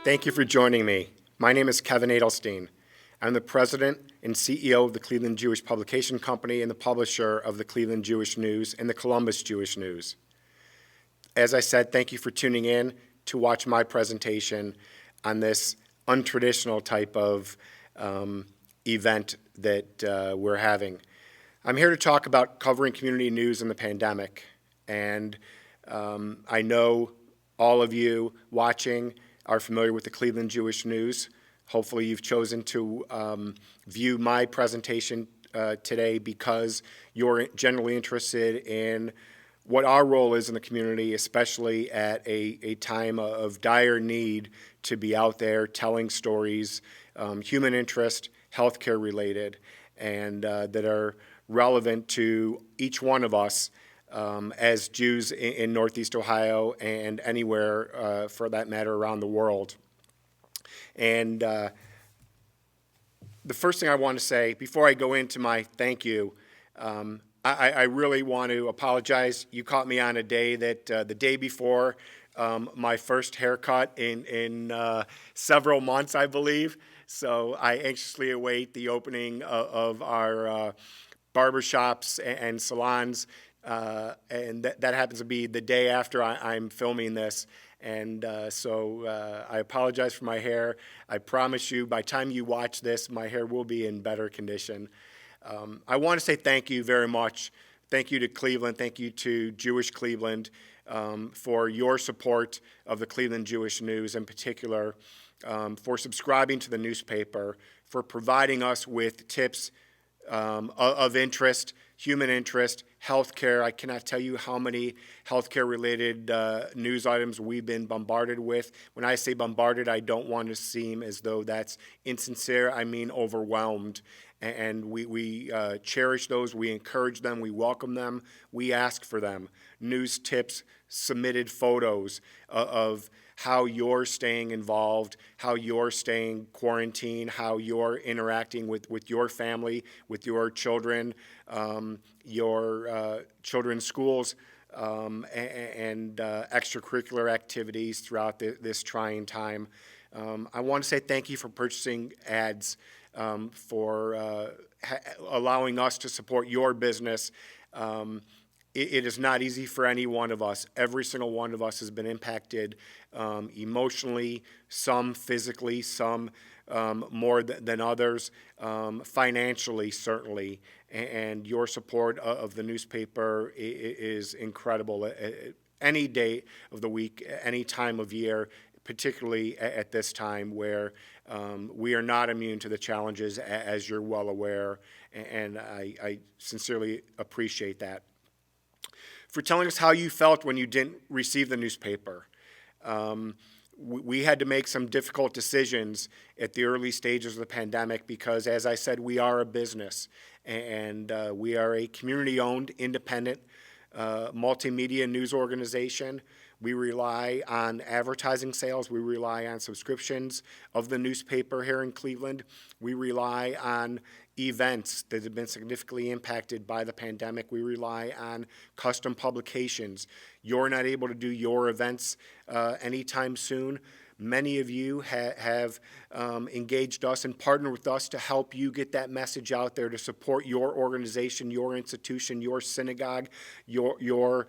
Thank you for joining me. My name is Kevin Adelstein. I'm the president and CEO of the Cleveland Jewish Publication Company and the publisher of the Cleveland Jewish News and the Columbus Jewish News. As I said, thank you for tuning in to watch my presentation on this untraditional type of event that we're having. I'm here to talk about covering community news in the pandemic, and I know all of you watching are familiar with the Cleveland Jewish News. Hopefully you've chosen to view my presentation today because you're generally interested in what our role is in the community, especially at a time of dire need to be out there telling stories, human interest, healthcare related, and that are relevant to each one of us as Jews in Northeast Ohio and anywhere, for that matter, around the world. And the first thing I want to say, before I go into my thank you, I really want to apologize. You caught me on a day that the day before my first haircut in several months, I believe. So I anxiously await the opening of our barbershops and salons. And that happens to be the day after I'm filming this. And so I apologize for my hair. I promise you, by the time you watch this, my hair will be in better condition. I want to say thank you very much. Thank you to Cleveland. Thank you to Jewish Cleveland for your support of the Cleveland Jewish News in particular, for subscribing to the newspaper, for providing us with tips of interest, human interest, healthcare. I cannot tell you how many healthcare-related news items we've been bombarded with. When I say bombarded, I don't want to seem as though that's insincere. I mean overwhelmed. And we cherish those. We encourage them. We welcome them. We ask for them. News tips, submitted photos of how you're staying involved, how you're staying quarantined, how you're interacting with your family, with your children, your children's schools, and extracurricular activities throughout this trying time. I want to say thank you for purchasing ads, for allowing us to support your business. It is not easy for any one of us. Every single one of us has been impacted emotionally, some physically, some more than others, financially certainly. And your support of the newspaper is incredible. Any day of the week, any time of year, particularly at this time where we are not immune to the challenges, as you're well aware, and I sincerely appreciate that. For telling us how you felt when you didn't receive the newspaper. We had to make some difficult decisions at the early stages of the pandemic because, as I said, we are a business, and we are a community-owned, independent, multimedia news organization. We rely on advertising sales. We rely on subscriptions of the newspaper here in Cleveland. We rely on events that have been significantly impacted by the pandemic. We rely on custom publications. You're not able to do your events anytime soon. Many of you have engaged us and partnered with us to help you get that message out there, to support your organization, your institution, your synagogue, your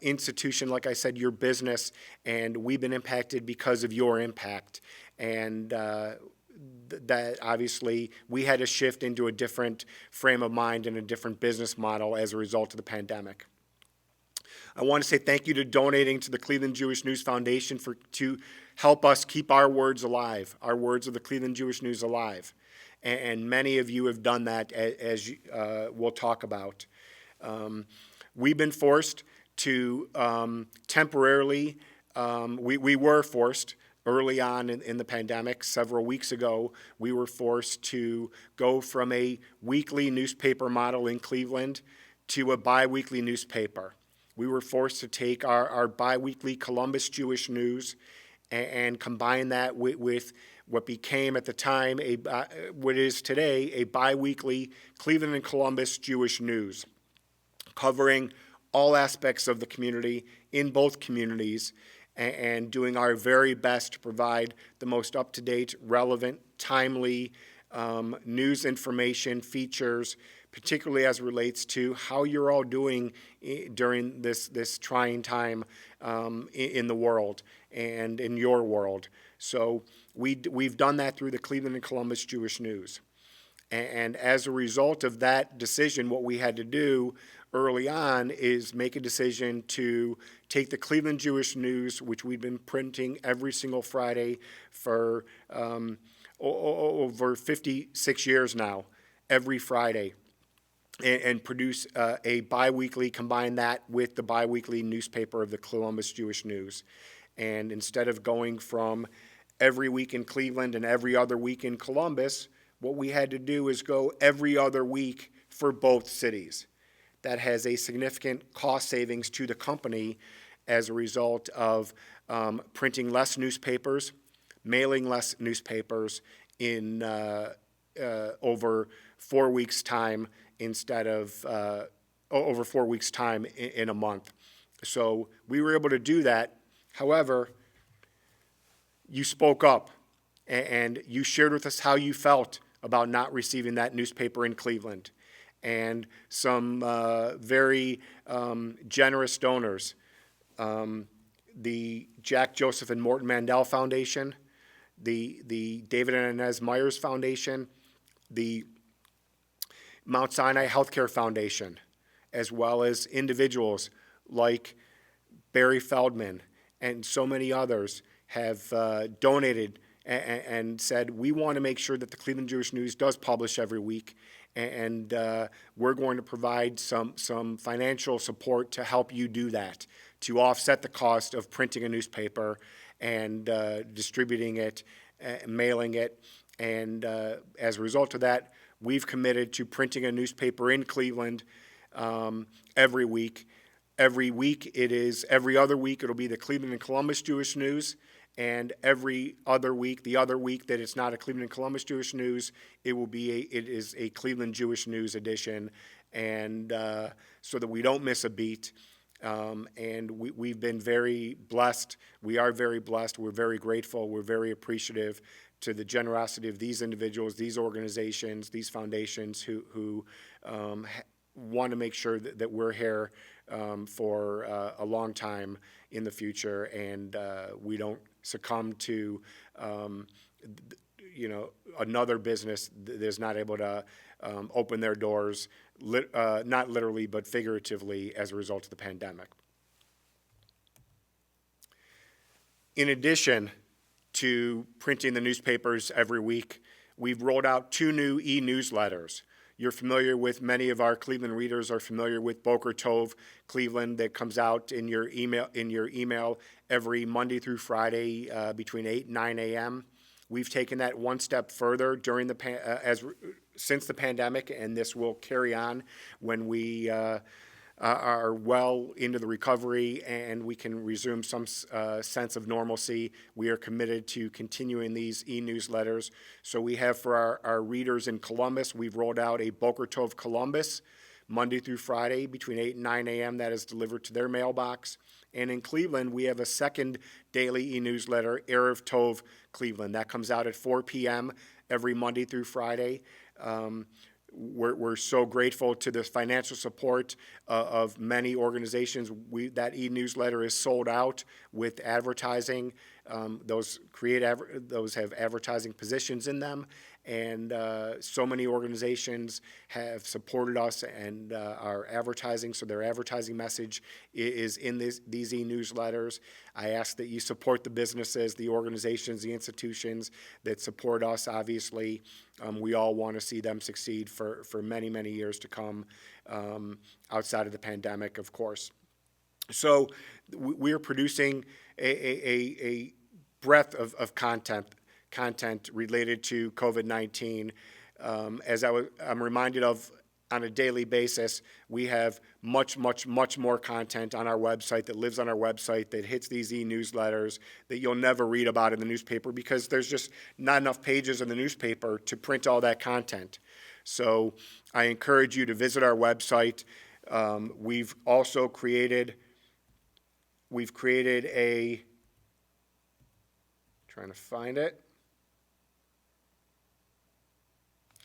institution, like I said, your business, and we've been impacted because of your impact. And that obviously we had to shift into a different frame of mind and a different business model as a result of the pandemic. I want to say thank you to donating to the Cleveland Jewish News Foundation to help us keep our words alive, our words of the Cleveland Jewish News alive. And many of you have done that, as we'll talk about. We've been forced to temporarily, we were forced early on in the pandemic, several weeks ago, we were forced to go from a weekly newspaper model in Cleveland to a biweekly newspaper. We were forced to take our biweekly Columbus Jewish News and combine that with what became at the time, what is today, a biweekly Cleveland and Columbus Jewish News, covering all aspects of the community in both communities and doing our very best to provide the most up-to-date, relevant, timely news information, features, particularly as it relates to how you're all doing during this trying time in the world and in your world. So we've done that through the Cleveland and Columbus Jewish News. And as a result of that decision, what we had to do early on is make a decision to take the Cleveland Jewish News, which we've been printing every single Friday for over 56 years now, every Friday, and produce a biweekly, combine that with the biweekly newspaper of the Columbus Jewish News. And instead of going from every week in Cleveland and every other week in Columbus, what we had to do is go every other week for both cities. That has a significant cost savings to the company as a result of printing less newspapers, mailing less newspapers in over 4 weeks' time instead of over 4 weeks' time in a month. So we were able to do that. However, you spoke up and you shared with us how you felt about not receiving that newspaper in Cleveland. And some very generous donors, the Jack, Joseph, and Morton Mandel Foundation, the David and Inez Myers Foundation, the Mount Sinai Healthcare Foundation, as well as individuals like Barry Feldman and so many others have donated and said, we want to make sure that the Cleveland Jewish News does publish every week, and we're going to provide some financial support to help you do that, to offset the cost of printing a newspaper and distributing it, mailing it. And as a result of that, we've committed to printing a newspaper in Cleveland every week. Every week every other week it'll be the Cleveland and Columbus Jewish News. And every other week, the other week that it's not a Cleveland and Columbus Jewish News, it is a Cleveland Jewish News edition, and so that we don't miss a beat. And we've been very blessed. We are very blessed. We're very grateful. We're very appreciative to the generosity of these individuals, these organizations, these foundations who want to make sure that we're here for a long time in the future, and we don't succumb to another business that is not able to open their doors, not literally but figuratively, as a result of the pandemic. In addition to printing the newspapers every week, we've rolled out 2 new e-newsletters. You're familiar with, many of our Cleveland readers are familiar with Boker Tov Cleveland, that comes out in your email every Monday through Friday between 8 and 9 a.m. We've taken that one step further since the pandemic, and this will carry on when we are well into the recovery and we can resume some sense of normalcy. We are committed to continuing these e-newsletters. So we have, for our readers in Columbus, we've rolled out a Boker Tov Columbus, Monday through Friday between 8 and 9 a.m. That is delivered to their mailbox. And in Cleveland, we have a second daily e-newsletter, Erev Tov Cleveland. That comes out at 4 p.m. every Monday through Friday. We're so grateful to the financial support of many organizations. That e-newsletter is sold out with advertising. Those have advertising positions in them, and so many organizations have supported us and our advertising. So their advertising message is in these e-newsletters. I ask that you support the businesses, the organizations, the institutions that support us. Obviously, we all want to see them succeed for many, many years to come, outside of the pandemic, of course. So we're producing a breadth of content related to COVID-19. As I'm reminded of on a daily basis, we have much more content on our website, that lives on our website, that hits these e-newsletters, that you'll never read about in the newspaper, because there's just not enough pages in the newspaper to print all that content. So I encourage you to visit our website. We've created a Trying to find it.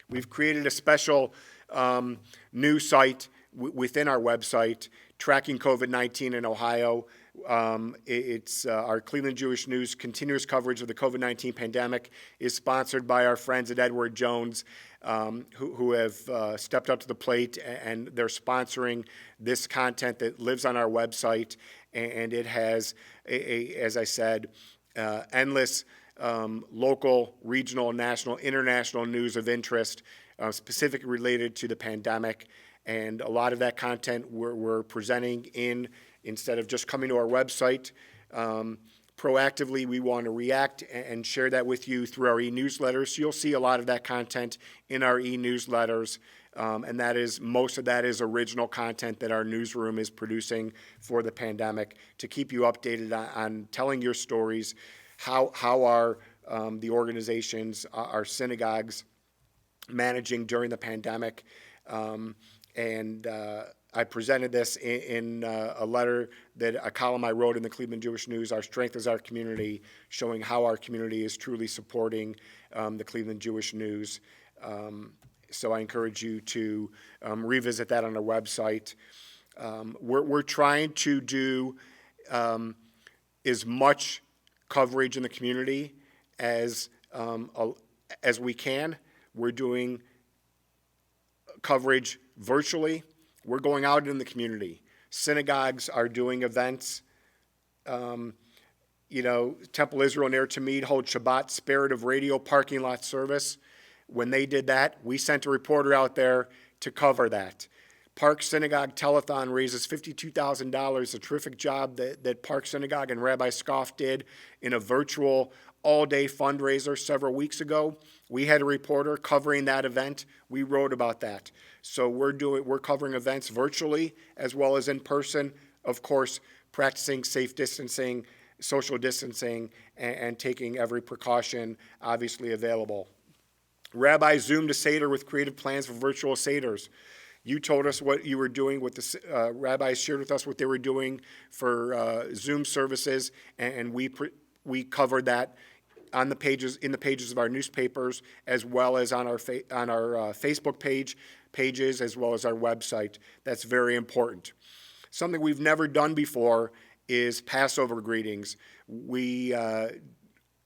We've created a special news site within our website, tracking COVID-19 in Ohio. It's our Cleveland Jewish News continuous coverage of the COVID-19 pandemic is sponsored by our friends at Edward Jones, who have stepped up to the plate, and they're sponsoring this content that lives on our website. And it has, as I said, endless local, regional, national, international news of interest, specifically related to the pandemic. And a lot of that content we're presenting instead of just coming to our website. Proactively, we want to react and share that with you through our e-newsletters. You'll see a lot of that content in our e-newsletters, and most of that is original content that our newsroom is producing for the pandemic to keep you updated on telling your stories, how are the organizations, our synagogues managing during the pandemic. I presented this in a letter, a column I wrote in the Cleveland Jewish News, Our Strength is Our Community, showing how our community is truly supporting the Cleveland Jewish News. So I encourage you to revisit that on our website. We're trying to do as much coverage in the community as we can. We're doing coverage virtually. We're going out in the community. Synagogues are doing events. Temple Israel and Air Tamid hold Shabbat Spirit of Radio parking lot service. When they did that, we sent a reporter out there to cover that. Park Synagogue Telethon raises $52,000, a terrific job that Park Synagogue and Rabbi Scoff did in a virtual all-day fundraiser several weeks ago. We had a reporter covering that event. We wrote about that. So we're covering events virtually as well as in person, of course, practicing safe distancing, social distancing, and taking every precaution obviously available. Rabbis zoomed a Seder with creative plans for virtual Seders. You told us what you were doing with the rabbis shared with us what they were doing for Zoom services, and we covered that in the pages of our newspapers, as well as on our Facebook pages, as well as our website. That's very important. Something we've never done before is Passover greetings. We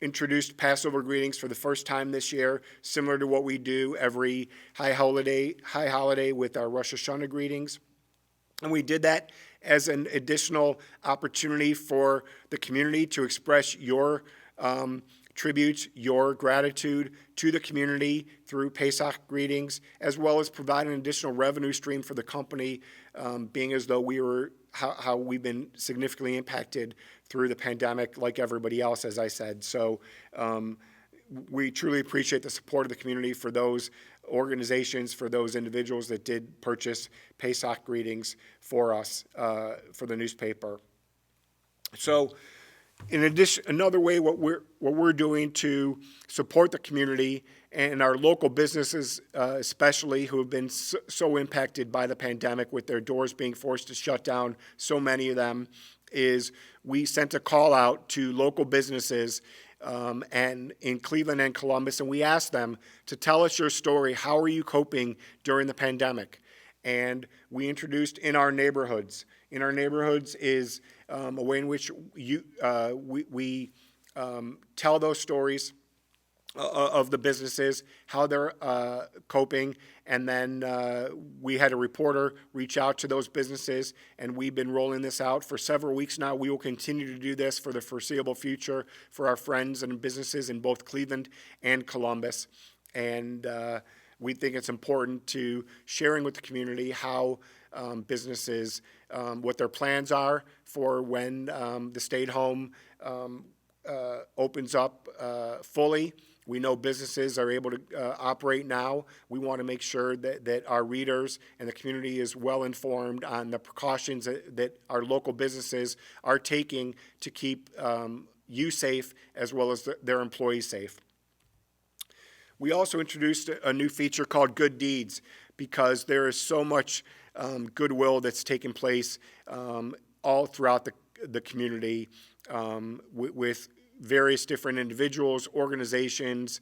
introduced Passover greetings for the first time this year, similar to what we do every high holiday with our Rosh Hashanah greetings. And we did that as an additional opportunity for the community to express your tributes, your gratitude to the community through Pesach greetings, as well as provide an additional revenue stream for the company, being as though how we've been significantly impacted through the pandemic like everybody else, as I said. So we truly appreciate the support of the community for those organizations, for those individuals that did purchase Pesach greetings for us, for the newspaper. So in addition, another way what we're doing to support the community and our local businesses, especially who have been so impacted by the pandemic with their doors being forced to shut down, so many of them, is we sent a call out to local businesses and in Cleveland and Columbus, and we asked them to tell us your story. How are you coping during the pandemic? And we introduced In Our Neighborhoods. In Our Neighborhoods is a way in which we tell those stories of the businesses, how they're coping, and then we had a reporter reach out to those businesses, and we've been rolling this out for several weeks now. We will continue to do this for the foreseeable future for our friends and businesses in both Cleveland and Columbus, and we think it's important to sharing with the community how businesses, what their plans are for when the stay-at-home opens up fully. We know businesses are able to operate now. We want to make sure that our readers and the community is well informed on the precautions that our local businesses are taking to keep you safe as well as their employees safe. We also introduced a new feature called Good Deeds, because there is so much goodwill that's taken place all throughout the community with various different individuals, organizations.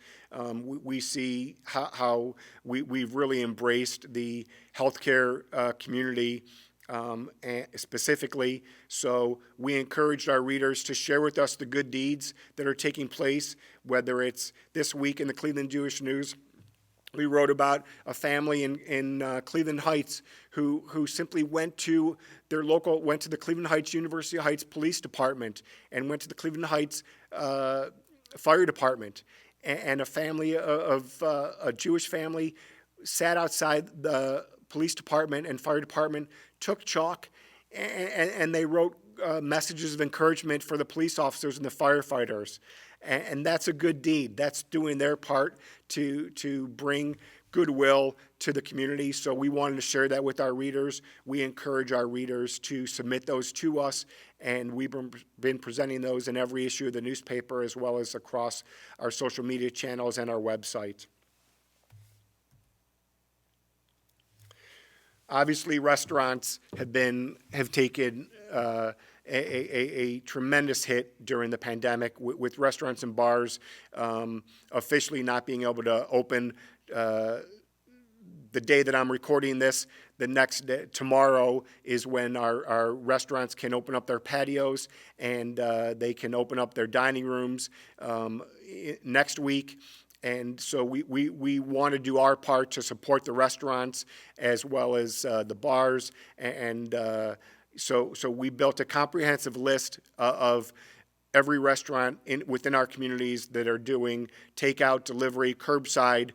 We see how we've really embraced the healthcare community and specifically. So we encouraged our readers to share with us the good deeds that are taking place, whether it's this week in the Cleveland Jewish News. We wrote about a family in Cleveland Heights who simply went to the Cleveland Heights University Heights Police Department and went to the Cleveland Heights Fire Department, and a Jewish family sat outside the police department and fire department, took chalk, and they wrote messages of encouragement for the police officers and the firefighters. And that's a good deed. That's doing their part to bring goodwill to the community. So we wanted to share that with our readers. We encourage our readers to submit those to us, and we've been presenting those in every issue of the newspaper as well as across our social media channels and our website. Obviously, restaurants have taken a tremendous hit during the pandemic, with restaurants and bars officially not being able to open. The day that I'm recording this, the next day, tomorrow, is when our restaurants can open up their patios and they can open up their dining rooms next week. And so we want to do our part to support the restaurants as well as the bars. And so we built a comprehensive list of every restaurant within our communities that are doing takeout, delivery, curbside,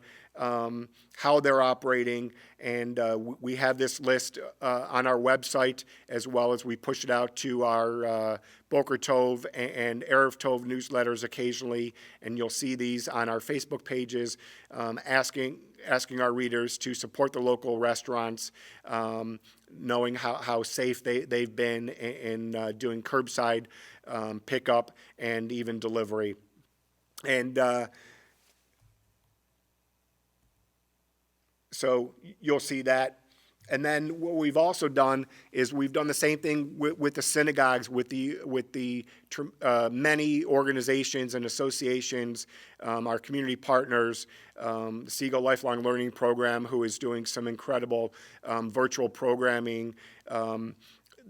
how they're operating. And we have this list on our website, as well as we push it out to our Boker Tov and Erev Tov newsletters occasionally. And you'll see these on our Facebook pages, asking our readers to support the local restaurants, knowing how safe they've been in doing curbside pickup and even delivery. And so you'll see that. And then what we've also done is we've done the same thing with the synagogues, with the many organizations and associations, our community partners, the Siegel Lifelong Learning Program, who is doing some incredible virtual programming.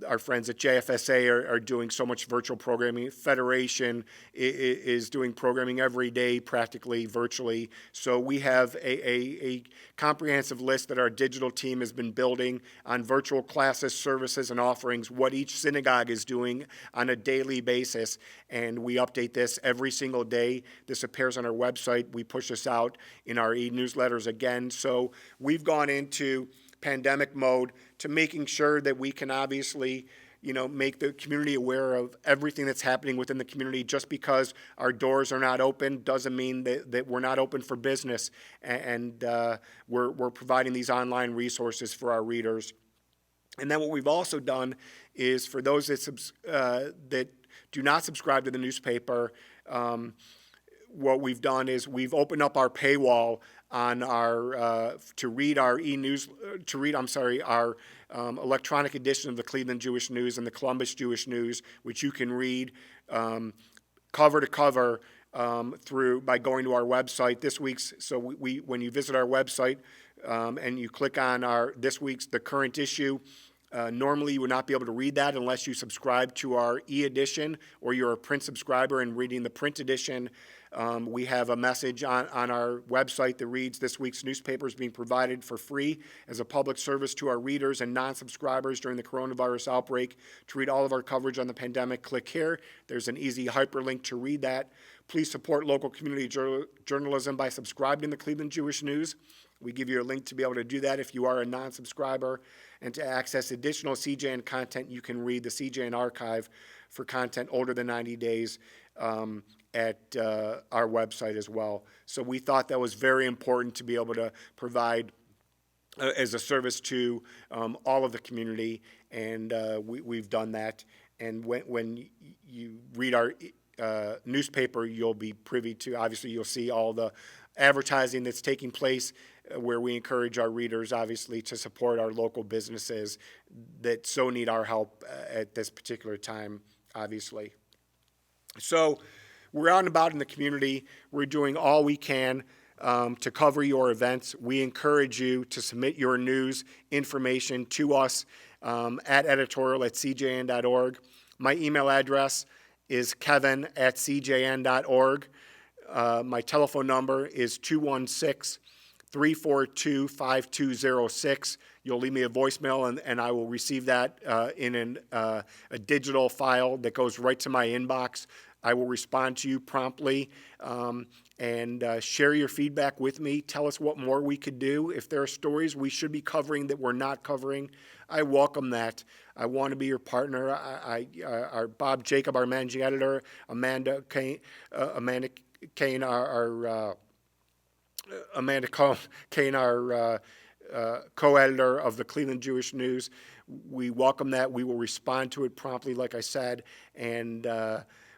Our friends at JFSA are doing so much virtual programming. Federation is doing programming every day, practically virtually. So we have a comprehensive list that our digital team has been building on virtual classes, services, and offerings, what each synagogue is doing on a daily basis. And we update this every single day. This appears on our website. We push this out in our e-newsletters again. So we've gone into pandemic mode to making sure that we can obviously, make the community aware of everything that's happening within the community. Just because our doors are not open doesn't mean that we're not open for business. And we're providing these online resources for our readers. And then what we've also done is, for those that do not subscribe to the newspaper, what we've done is we've opened up our paywall on our our electronic edition of the Cleveland Jewish News and the Columbus Jewish News, which you can read cover to cover by going to our website. This week's, so when you visit our website and you click on this week's the current issue. Normally, you would not be able to read that unless you subscribe to our e-edition or you're a print subscriber and reading the print edition. We have a message on our website that reads, "This week's newspaper is being provided for free as a public service to our readers and non-subscribers during the coronavirus outbreak. To read all of our coverage on the pandemic, click here." There's an easy hyperlink to read that. Please support local community journalism by subscribing to the Cleveland Jewish News. We give you a link to be able to do that if you are a non-subscriber. And to access additional CJN content, you can read the CJN archive for content older than 90 days at our website as well. So we thought that was very important to be able to provide as a service to all of the community, and we've done that. And when you read our newspaper, you'll be privy to, obviously you'll see all the advertising that's taking place, where we encourage our readers, obviously, to support our local businesses that so need our help at this particular time, obviously. So we're out and about in the community. We're doing all we can to cover your events. We encourage you to submit your news information to us at editorial@cjn.org. My email address is kevin@cjn.org. My telephone number is 216-342-5206. You'll leave me a voicemail, and I will receive that in a digital file that goes right to my inbox. I will respond to you promptly, and share your feedback with me. Tell us what more we could do. If there are stories we should be covering that we're not covering, I welcome that. I want to be your partner. Our Bob Jacob, our managing editor, Amanda Kane, our co-editor of the Cleveland Jewish News. We welcome that. We will respond to it promptly, like I said, and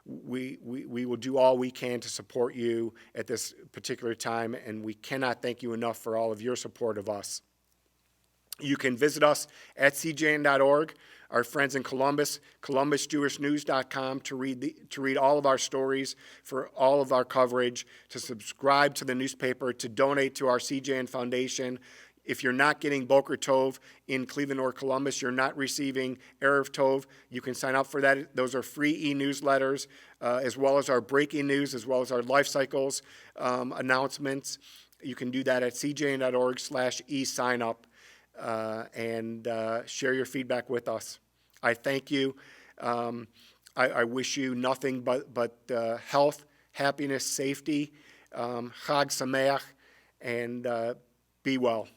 we will do all we can to support you at this particular time, and we cannot thank you enough for all of your support of us. You can visit us at cjn.org, our friends in Columbus, columbusjewishnews.com to read all of our stories, for all of our coverage, to subscribe to the newspaper, to donate to our CJN Foundation. If you're not getting Boker Tov in Cleveland or Columbus, you're not receiving Erev Tov, you can sign up for that. Those are free e-newsletters, as well as our breaking news, as well as our life cycles announcements. You can do that at cjn.org/e-signup. And share your feedback with us. I thank you. I wish you nothing but health, happiness, safety, Chag Sameach, and be well.